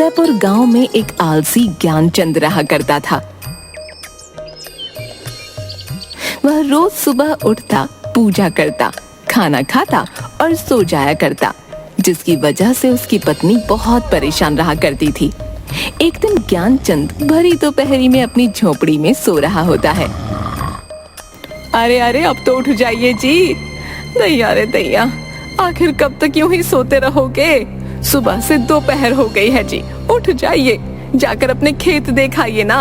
उदयपुर गांव में एक आलसी ज्ञानचंद रहा करता था। वह रोज सुबह उठता, पूजा करता, खाना खाता और सो जाया करता, जिसकी वजह से उसकी पत्नी बहुत परेशान रहा करती थी। एक दिन ज्ञानचंद भरी दोपहरी में अपनी झोपड़ी में सो रहा होता है। अरे अरे, अब तो उठ जाइए जी। दैया रे दैया, आखिर कब तक यूं ही सोते रहोगे? सुबह से दोपहर हो गई है जी, उठ जाइए, जाकर अपने खेत देखाइए ना।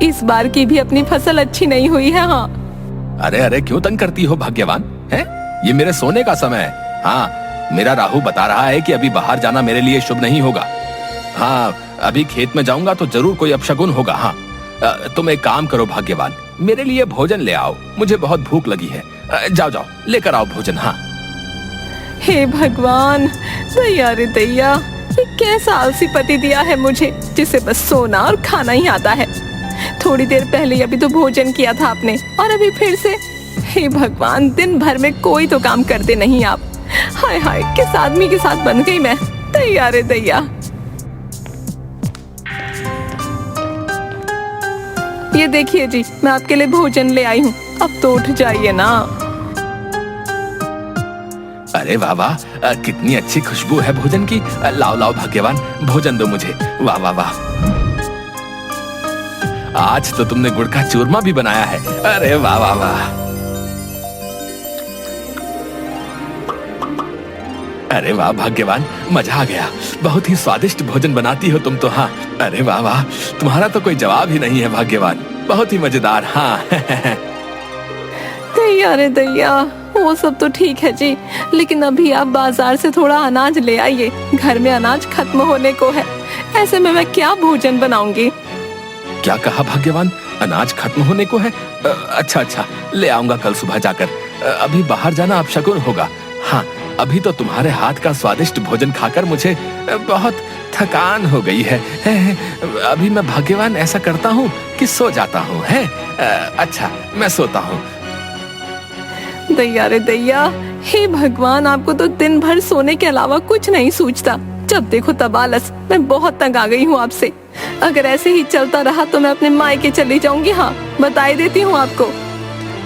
इस बार की भी अपनी फसल अच्छी नहीं हुई है। हाँ। अरे अरे, क्यों तंग करती हो भाग्यवान? है ये मेरे सोने का समय है। हाँ, मेरा राहु बता रहा है कि अभी बाहर जाना मेरे लिए शुभ नहीं होगा। हाँ, अभी खेत में जाऊंगा तो जरूर कोई अपशगुन होगा। हाँ, तुम एक काम करो भाग्यवान, मेरे लिए भोजन ले आओ, मुझे बहुत भूख लगी है। जाओ जाओ, लेकर आओ भोजन। हाँ। हे भगवान, दैया रे दैया, ये कैसा आलसी पति दिया है मुझे, जिसे बस सोना और खाना ही आता है। थोड़ी देर पहले अभी तो भोजन किया था आपने, और अभी फिर से। हे भगवान, दिन भर में कोई तो काम करते नहीं आप। हाय हाय, किस आदमी के साथ बन गई मैं। दैया रे दैया। ये देखिए जी, मैं आपके लिए भोजन ले आई हूँ, अब तो उठ जाइए ना। अरे वाह वाह, कितनी अच्छी खुशबू है भोजन की। लाओ लाओ भाग्यवान, भोजन दो मुझे। वाह वाह वाह, आज तो तुमने गुड़ का चूरमा भी बनाया है। अरे वाह वाह वाह। अरे वाह भाग्यवान, मजा आ गया। बहुत ही स्वादिष्ट भोजन बनाती हो तुम तो। हाँ, अरे वाह वाह, तुम्हारा तो कोई जवाब ही नहीं है भाग्यवान, बहुत ही मजेदार। हाँ। दैया रे दैया, वो सब तो ठीक है जी, लेकिन अभी आप बाजार से थोड़ा अनाज ले आइए। घर में अनाज खत्म होने को है, ऐसे में मैं क्या भोजन बनाऊंगी? क्या कहा भाग्यवान? अनाज खत्म होने को है? अच्छा अच्छा, ले आऊंगा कल सुबह जाकर। अभी बाहर जाना अपशगुन होगा। हाँ, अभी तो तुम्हारे हाथ का स्वादिष्ट भोजन खाकर मुझे बहुत थकान हो गई है। अभी मैं भाग्यवान ऐसा करता हूँ कि सो जाता हूँ। अच्छा, मैं सोता हूँ। दैया रे दैया, हे भगवान, आपको तो दिन भर सोने के अलावा कुछ नहीं सूझता। जब देखो तब आलस। मैं बहुत तंग आ गई हूँ आपसे। अगर ऐसे ही चलता रहा तो मैं अपने मायके चली जाऊंगी। हाँ, बता देती हूँ आपको।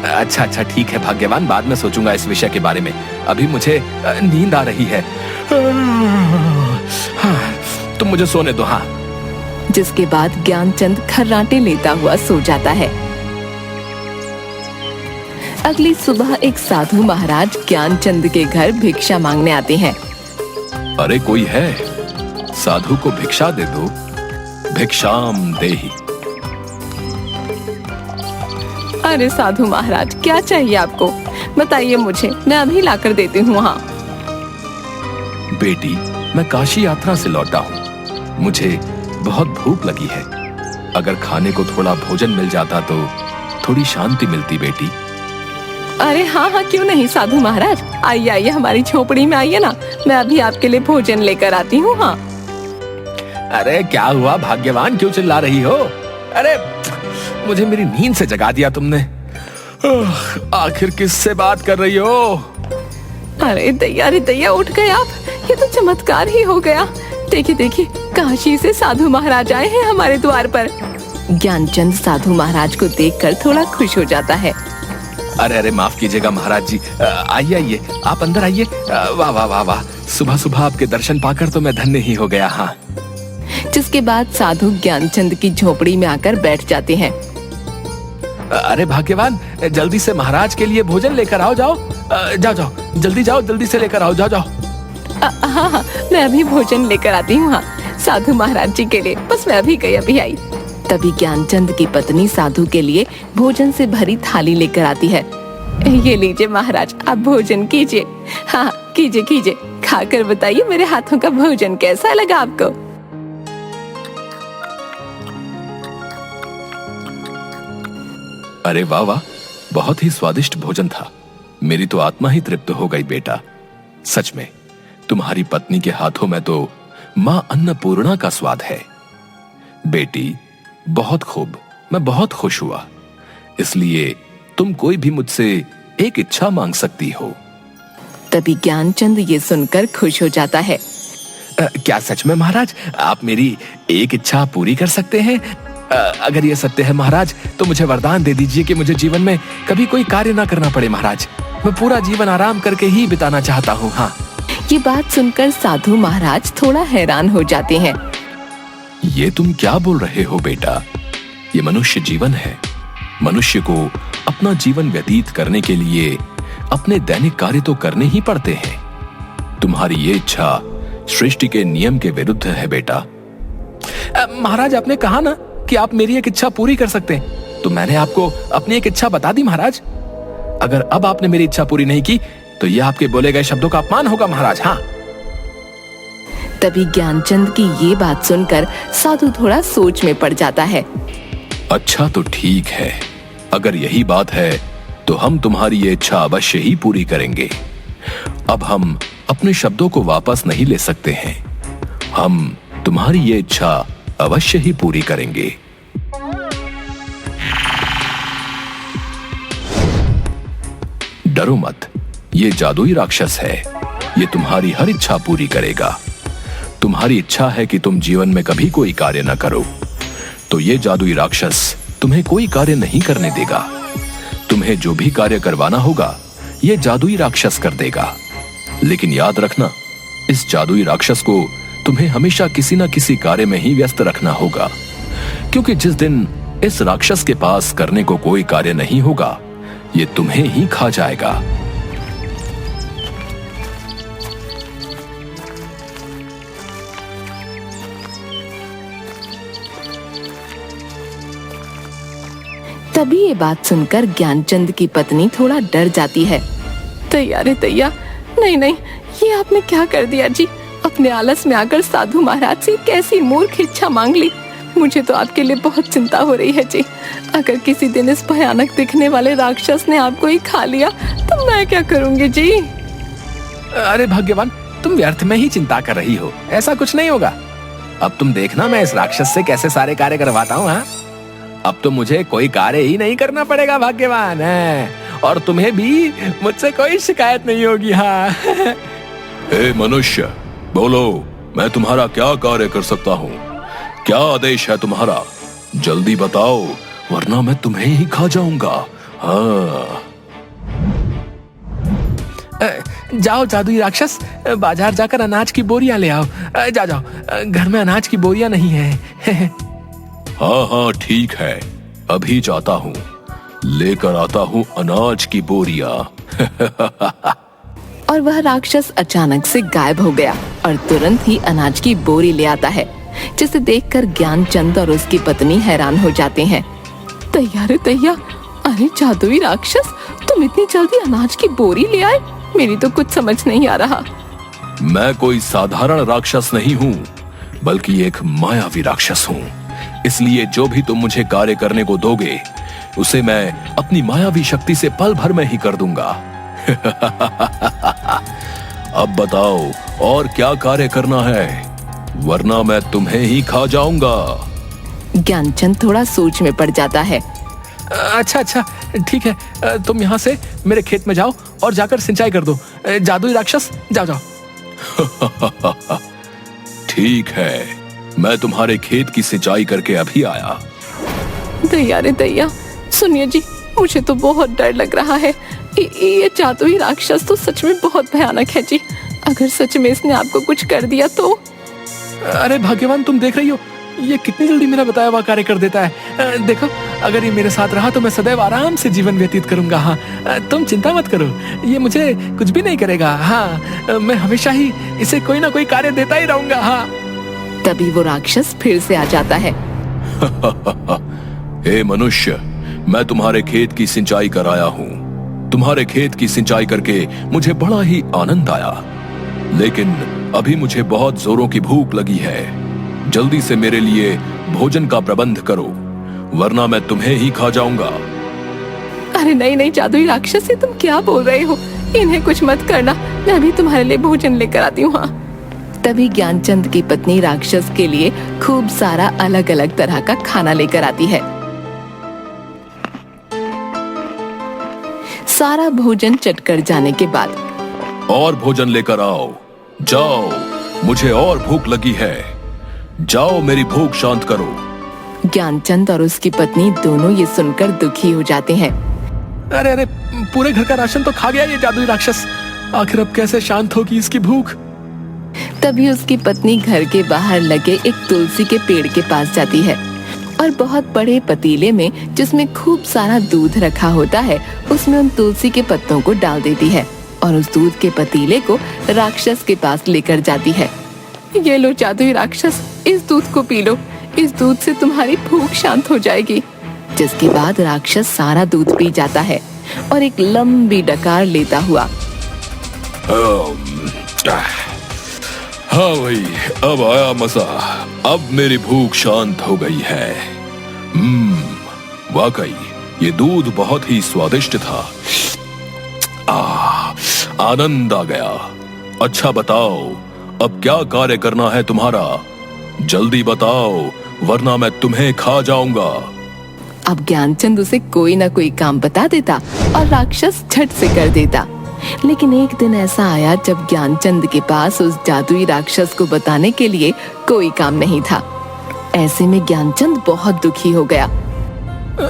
अच्छा अच्छा, ठीक है भाग्यवान, बाद में सोचूंगा इस विषय के बारे में। अभी मुझे नींद आ रही है। हाँ, तुम मुझे सोने दो। हाँ। जिसके बाद ज्ञानचंद खर्राटे लेता हुआ सो जाता है। अगली सुबह एक साधु महाराज ज्ञानचंद के घर भिक्षा मांगने आते हैं। अरे कोई है? साधु को भिक्षा दे दो, भिक्षाम देहि। अरे साधु महाराज, क्या चाहिए आपको? बताइए मुझे, मैं अभी लाकर देती हूँ। हाँ। बेटी, मैं काशी यात्रा से लौटा हूँ, मुझे बहुत भूख लगी है। अगर खाने को थोड़ा भोजन मिल जाता तो थोड़ी शांति मिलती बेटी। अरे हाँ हाँ, क्यों नहीं साधु महाराज, आइए आइए, हमारी झोपड़ी में आइए ना, मैं अभी आपके लिए भोजन लेकर आती हूँ। हाँ। अरे क्या हुआ भाग्यवान, क्यों चिल्ला रही हो? अरे मुझे मेरी नींद से जगा दिया तुमने। आखिर किससे बात कर रही हो? अरे दैया रे दैया, उठ गए आप, ये तो चमत्कार ही हो गया। देखिए देखिए, काशी से साधु महाराज आए हैं हमारे द्वार पर। ज्ञानचंद साधु महाराज को देखकर थोड़ा खुश हो जाता है। अरे अरे, माफ कीजिएगा महाराज जी, आइए आइए, आप अंदर आइए। वाह वाह वाह वाह, सुबह सुबह आपके दर्शन पाकर तो मैं धन्य ही हो गया। हाँ। जिसके बाद साधु ज्ञानचंद की झोपड़ी में आकर बैठ जाते हैं। अरे भाग्यवान, जल्दी से महाराज के लिए भोजन लेकर आओ। जाओ जाओ जाओ, जल्दी जाओ, जल्दी से लेकर आओ। जाओ जाओ। हाँ हाँ, मैं अभी भोजन लेकर आती हूँ। हाँ, साधु महाराज जी के लिए, बस मैं अभी आई। तभी ज्ञानचंद की पत्नी साधु के लिए भोजन से भरी थाली लेकर आती है। ये लीजिए महाराज, आप भोजन कीजिए। हाँ, कीजिए कीजिए, खाकर बताइए मेरे हाथों का भोजन कैसा लगा आपको। अरे वाह वाह, बहुत ही स्वादिष्ट भोजन था। मेरी तो आत्मा ही तृप्त हो गई बेटा। सच में तुम्हारी पत्नी के हाथों में तो मां अन्नपूर्णा का स्वाद है। बेटी बहुत खूब, मैं बहुत खुश हुआ। इसलिए तुम कोई भी मुझसे एक इच्छा मांग सकती हो। तभी ज्ञानचंद ये सुनकर खुश हो जाता है। क्या सच में महाराज आप मेरी एक इच्छा पूरी कर सकते हैं? अगर ये सत्य है महाराज तो मुझे वरदान दे दीजिए कि मुझे जीवन में कभी कोई कार्य ना करना पड़े महाराज। मैं पूरा जीवन आराम करके ही बिताना चाहता हूँ। हाँ। ये बात सुनकर साधु महाराज थोड़ा हैरान हो जाते हैं। ये तुम क्या बोल रहे हो बेटा? ये मनुष्य जीवन है। मनुष्य को अपना जीवन व्यतीत करने के लिए अपने दैनिक कार्य तो करने ही पड़ते हैं। तुम्हारी ये इच्छा सृष्टि के नियम के विरुद्ध है बेटा। महाराज आपने कहा ना कि आप मेरी एक इच्छा पूरी कर सकते हैं, तो मैंने आपको अपनी एक इच्छा बता दी महाराज। अगर अब आपने मेरी इच्छा पूरी नहीं की तो यह आपके बोले गए शब्दों का अपमान होगा महाराज। हाँ। तभी ज्ञानचंद की ये बात सुनकर साधु थोड़ा सोच में पड़ जाता है। अच्छा तो ठीक है, अगर यही बात है तो हम तुम्हारी ये इच्छा अवश्य ही पूरी करेंगे। अब हम अपने शब्दों को वापस नहीं ले सकते हैं। हम तुम्हारी ये इच्छा अवश्य ही पूरी करेंगे। डरो मत, ये जादुई राक्षस है। ये तुम्हारी हर इच्छा पूरी करेगा। तुम्हारी इच्छा है कि तुम जीवन में कभी कोई कार्य न करो, तो ये जादुई राक्षस तुम्हें कोई कार्य नहीं करने देगा। तुम्हें जो भी कार्य करवाना होगा ये जादुई राक्षस कर देगा। लेकिन याद रखना, इस जादुई राक्षस को तुम्हें हमेशा किसी न किसी कार्य में ही व्यस्त रखना होगा, क्योंकि जिस दिन इस राक्षस के पास करने को कोई कार्य नहीं होगा ये तुम्हें ही खा जाएगा। तभी ये बात सुनकर ज्ञानचंद की पत्नी थोड़ा डर जाती है। तैया रे तैया, नहीं नहीं, ये आपने क्या कर दिया जी? अपने आलस में आकर साधु महाराज से कैसी मूर्ख इच्छा मांग ली। मुझे तो आपके लिए बहुत चिंता हो रही है जी। अगर किसी दिन इस भयानक दिखने वाले राक्षस ने आपको ही खा लिया तो मैं क्या करूंगी जी? अरे भाग्यवान, तुम व्यर्थ में ही चिंता कर रही हो। ऐसा कुछ नहीं होगा। अब तुम देखना मैं इस राक्षस से कैसे सारे कार्य करवाता हूँ। हाँ, अब तो मुझे कोई कार्य ही नहीं करना पड़ेगा भाग्यवान है, और तुम्हें भी मुझसे कोई शिकायत नहीं होगी। हाँ। हे मनुष्य, बोलो, मैं तुम्हारा क्या कार्य कर सकता हूँ? क्या आदेश है तुम्हारा? जल्दी बताओ, वरना मैं तुम्हें ही खा जाऊंगा। हाँ। जाओ जादुई राक्षस, बाजार जाकर अनाज की बोरियां ले आओ। जाओ जाओ, घर में अनाज की बोरियां नहीं है। हाँ हाँ ठीक है, अभी जाता हूँ, लेकर आता हूँ अनाज की बोरियां। और वह राक्षस अचानक से गायब हो गया और तुरंत ही अनाज की बोरी ले आता है, जिसे देखकर ज्ञानचंद और उसकी पत्नी हैरान हो जाते हैं। तैया रे तैया, अरे जादुई राक्षस, तुम इतनी जल्दी अनाज की बोरी ले आए? मेरी तो कुछ समझ नहीं आ रहा। मैं कोई साधारण राक्षस नहीं हूँ, बल्कि एक मायावी राक्षस हूँ। इसलिए जो भी तुम मुझे कार्य करने को दोगे उसे मैं अपनी मायावी शक्ति से पल भर में ही कर दूंगा। अब बताओ और क्या कार्य करना है, वरना मैं तुम्हें ही खा जाऊंगा। ज्ञानचंद थोड़ा सोच में पड़ जाता है। अच्छा अच्छा ठीक है, तुम यहाँ से मेरे खेत में जाओ और जाकर सिंचाई कर दो। जादुई राक्षस, जाओ जाओ। ठीक है, मैं तुम्हारे खेत की सिंचाई करके अभी आया। दैया रे दैया, सुनिए जी, मुझे तो बहुत डर लग रहा है। ये जादुई राक्षस तो सच में बहुत भयानक है जी। अगर सच में इसने आपको कुछ कर दिया तो? अरे भाग्यवान, तुम देख रही हो ये कितनी जल्दी मेरा बताया हुआ कार्य कर देता है। देखो, अगर ये मेरे साथ रहा तो मैं सदैव आराम से जीवन व्यतीत करूंगा। हाँ, तुम चिंता मत करो, ये मुझे कुछ भी नहीं करेगा। हाँ, मैं हमेशा ही इसे कोई ना कोई कार्य देता ही रहूंगा। हाँ। तभी वो राक्षस फिर से आ जाता है। हे मनुष्य, मैं तुम्हारे खेत की सिंचाई कराया हूँ। तुम्हारे खेत की सिंचाई करके मुझे बड़ा ही आनंद आया, लेकिन अभी मुझे बहुत जोरों की भूख लगी है। जल्दी से मेरे लिए भोजन का प्रबंध करो, वरना मैं तुम्हें ही खा जाऊंगा। अरे नहीं नहीं जादुई राक्षस, तुम क्या बोल रहे हो? इन्हें कुछ मत करना, मैं भी तुम्हारे लिए भोजन लेकर आती हूँ। हाँ। तभी ज्ञानचंद की पत्नी राक्षस के लिए खूब सारा अलग अलग तरह का खाना लेकर आती है। सारा भोजन चटकर जाने के बाद, और भोजन लेकर आओ, जाओ मुझे और भूख लगी है। जाओ मेरी भूख शांत करो। ज्ञानचंद और उसकी पत्नी दोनों ये सुनकर दुखी हो जाते हैं। अरे अरे, पूरे घर का राशन तो खा गया ये जादुई राक्षस। आखिर अब कैसे शांत होगी इसकी भूख। तभी उसकी पत्नी घर के बाहर लगे एक तुलसी के पेड़ के पास जाती है और बहुत बड़े पतीले में जिसमें खूब सारा दूध रखा होता है उसमें उन तुलसी के पत्तों को डाल देती है और उस दूध के पतीले को राक्षस के पास लेकर जाती है। ये लो जादुई राक्षस, इस दूध को पी लो, इस दूध से तुम्हारी भूख शांत हो जाएगी। जिसके बाद राक्षस सारा दूध पी जाता है और एक लंबी डकार लेता हुआ हाँ भाई, अब आया मजा। अब मेरी भूख शांत हो गई है। वाकई ये दूध बहुत ही स्वादिष्ट था। आनंद आ गया। अच्छा बताओ, अब क्या कार्य करना है तुम्हारा? जल्दी बताओ, वरना मैं तुम्हें खा जाऊंगा। अब ज्ञानचंद उसे कोई ना कोई काम बता देता और राक्षस झट से कर देता। लेकिन एक दिन ऐसा आया जब ज्ञानचंद के पास उस जादुई राक्षस को बताने के लिए कोई काम नहीं था। ऐसे में ज्ञानचंद बहुत दुखी हो गया।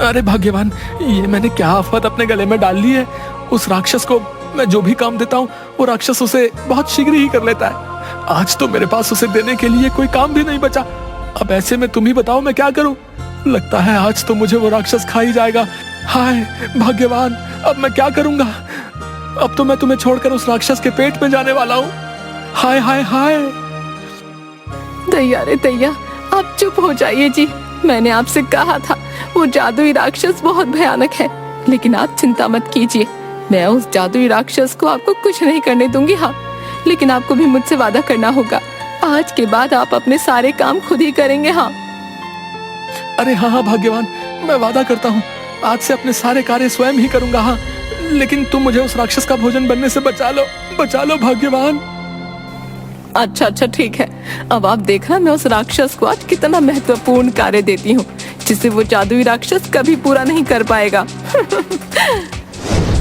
अरे भाग्यवान, ये मैंने क्या आफत अपने गले में डाल ली है। उस राक्षस को मैं जो भी काम देता हूँ वो राक्षस उसे बहुत शीघ्र ही कर लेता है। आज तो मेरे पास उसे देने के लिए कोई काम भी नहीं बचा। अब ऐसे में तुम ही बताओ मैं क्या करूं। लगता है आज तो मुझे वो राक्षस खा ही जाएगा। हाय भाग्यवान, अब मैं क्या करूंगा। अब तो मैं तुम्हें छोड़कर उस राक्षस के पेट में जाने वाला हूँ। हाय हाय हाय। दैया रे दैया, आप चुप हो जाइए जी। मैंने आपसे कहा था वो जादुई राक्षस बहुत भयानक है, लेकिन आप चिंता मत कीजिए। मैं उस जादुई राक्षस को आपको कुछ नहीं करने दूंगी। हाँ, लेकिन आपको भी मुझसे वादा करना होगा। आज के बाद आप अपने सारे काम खुद ही करेंगे। हाँ। अरे हाँ हाँ भाग्यवान, मैं वादा करता हूँ आज से अपने सारे कार्य स्वयं ही करूंगा। हाँ, लेकिन तुम मुझे उस राक्षस का भोजन बनने से बचा लो भाग्यवान। अच्छा अच्छा ठीक है। अब आप देखना मैं उस राक्षस को आज कितना महत्वपूर्ण कार्य देती हूँ जिसे वो जादुई राक्षस कभी पूरा नहीं कर पाएगा।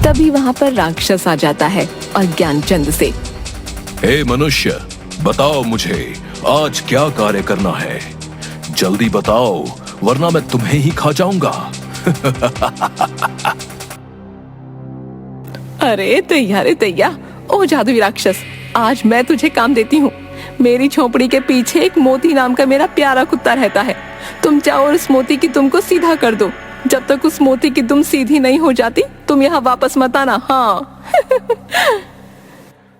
तभी वहाँ पर राक्षस आ जाता है और ज्ञानचंद से, हे मनुष्य, बताओ मुझे आज क्या कार्य करना है। जल्दी बताओ, वरना मैं तुम्हें ही खा जाऊंगा। अरे दैया रे दैया, ओ जादुई राक्षस, आज मैं तुझे काम देती हूँ। मेरी झोपड़ी के पीछे एक मोती नाम का मेरा प्यारा कुत्ता रहता है। तुम जाओ और उस मोती की दुम को सीधा कर दो। जब तक उस मोती की दुम सीधी नहीं हो जाती तुम यहाँ वापस मत आना। हाँ।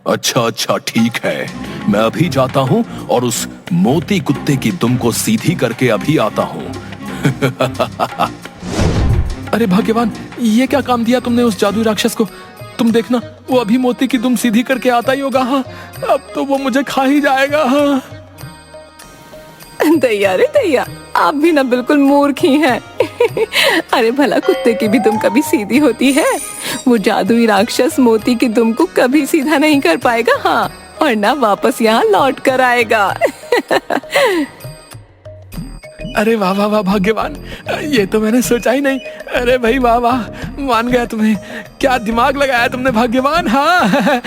अच्छा अच्छा ठीक है, मैं अभी जाता हूँ और उस मोती कुत्ते की दुम को सीधी करके अभी आता हूँ। अरे भाग्यवान, ये क्या काम दिया तुमने उस जादुई राक्षस को। तुम देखना, वो अभी मोती की दुम सीधी करके आता ही होगा। हाँ, अब तो वो मुझे खा ही जाएगा। हाँ। दैया रे दैया, आप भी ना बिल्कुल मूर्ख ही हैं। अरे भला कुत्ते की भी दुम कभी सीधी होती है? वो जादुई राक्षस मोती की दुम को कभी सीधा नहीं कर पाएगा। हाँ, और ना वापस यहाँ लौट कर आएगा। अरे वाह वाह वाह भाग्यवान, ये तो मैंने सोचा ही नहीं। अरे भाई वाह वाह, मान गया तुम्हें। क्या दिमाग लगाया तुमने भाग्यवान। हाँ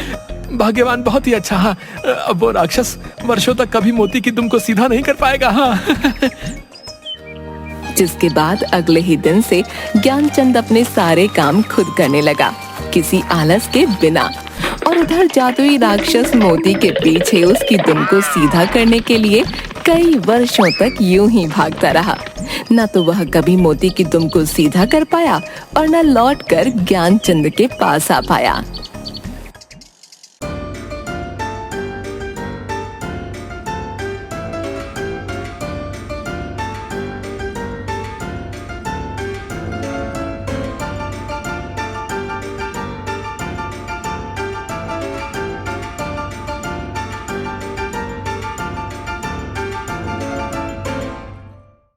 भाग्यवान, बहुत ही अच्छा। हाँ, अब वो राक्षस वर्षों तक कभी मोती की दुम को सीधा नहीं कर पाएगा। हाँ। जिसके बाद अगले ही दिन से ज्ञानचंद अपने सारे काम खुद करने लगा, किसी आलस के बिना। और उधर जादुई राक्षस मोती के पीछे उसकी दुम को सीधा करने के लिए कई वर्षों तक यूं ही भागता रहा। न तो वह कभी मोती की दुम को सीधा कर पाया और न लौटकर ज्ञानचंद के पास आ पाया।